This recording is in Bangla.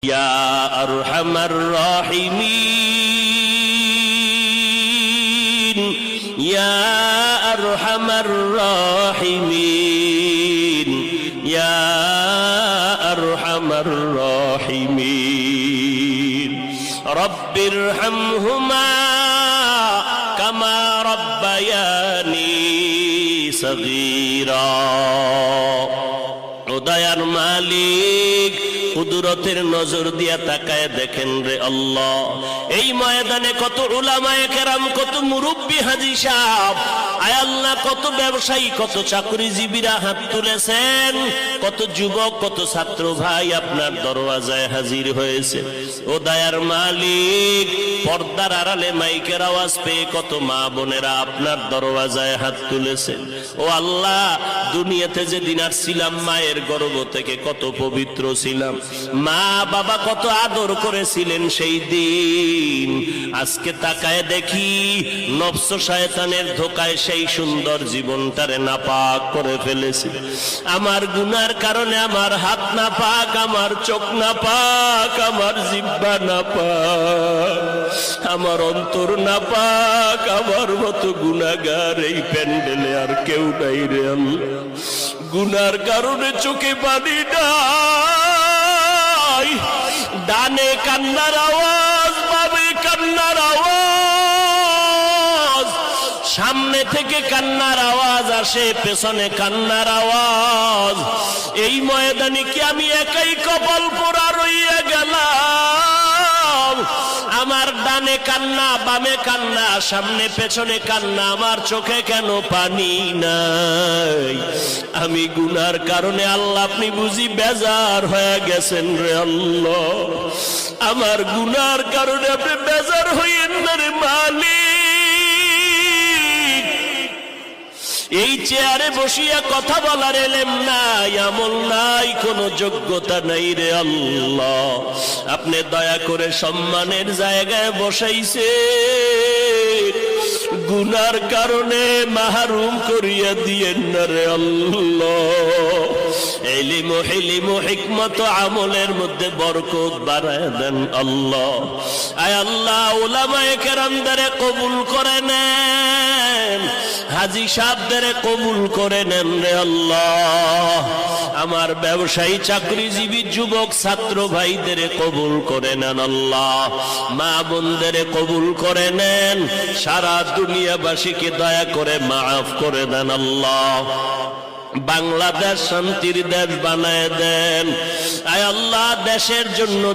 يا أرحم الراحمين يا أرحم الراحمين يا أرحم الراحمين رب ارحمهما كما ربياني صغيرا দয়ার মালিক কুদরতের নজর দিয়া তাকায় দেখেন রে আল্লাহ, এই ময়দানে কত উলামায়ে কেরাম, কত মুরব্বী হাজী সাহেব, আয় আল্লাহ, কত ব্যবসায়ী, কত চাকরিজীবীরা হাত তুলেছেন, কত যুবক, কত ছাত্র ভাই আপনার দরওয়াজায় হাজির হয়েছে। ও দয়ার মালিক, পর্দার আড়ালে মাইকের আওয়াজ পেয়ে কত মা বোনেরা আপনার দরওয়াজায় হাত তুলেছেন। ও আল্লাহ, দুনিয়াতে যেদিন আসছিলাম মায়ের গর্ভ থেকে কত পবিত্র ছিলাম, মা বাবা কত আদর করেছিলেন সেই দিন। আজকে তাকায় দেখি নফস শয়তানের ধোকায় সেই সুন্দর জীবনটারে নাপাক করে ফেলেছি। আমার গুনার কারণে আমার হাত নাপাক, আমার চোখ নাপাক, আমার জিহ্বা নাপাক, আমার অন্তর নাপাক। আমার মতো গুনাহগার এই প্যান্ডেলে আর কেউ নাই রে আল্লাহ। গুনার কারণে চোখে পানি নাই, ডানে কান্নার আওয়াজ, বামে কান্নার আওয়াজ, সামনে থেকে কান্নার আওয়াজ আসে, পেছনে কান্নার আওয়াজ। এই ময়দানে কি আমি একাই কপাল পোড়া রইয়া গেলাম? আমার ডানে কান্না, বামে কান্না, সামনে পেছনে কান্না, আমার চোখে কেন পানি নাই? আমি গুনার কারণে আল্লাহ আপনি বুঝি বেজার হয়ে গেছেন রে আল্লাহ। আমার গুনার কারণে আপনি বেজার হইয়েন না রে মালিক। এই চেয়ারে বসিয়া কথা বলার এলেম নাই, আমল নাই, কোন যোগ্যতা নাই রে আল্লাহ। আপনি দয়া করে সম্মানের জায়গায় বসাইছে, গুনার কারণে মাহরুম করিয়া দিয়েন না রে আল্লাহ। ইলম, হিলম, হিকমত, আমলের মধ্যে বরকত বাড়ায় দেন আল্লাহ। আয় আল্লাহ, উলামায়ে কেরামদেরে কবুল করে নেন, হাজী সাহেবদেরে কবুল করে নেন রে আল্লাহ। আমার ব্যবসায়ী, চাকরিজীবী, যুবক, ছাত্র ভাইদের কবুল করে নেন আল্লাহ। মা বোনদের কবুল করে নেন, সারা দুনিয়াবাসীকে দয়া করে মাফ করে দেন আল্লাহ। বাংলাদেশ শান্তির দেশ বানায় দেন। আয় আল্লাহ, দেশের জন্য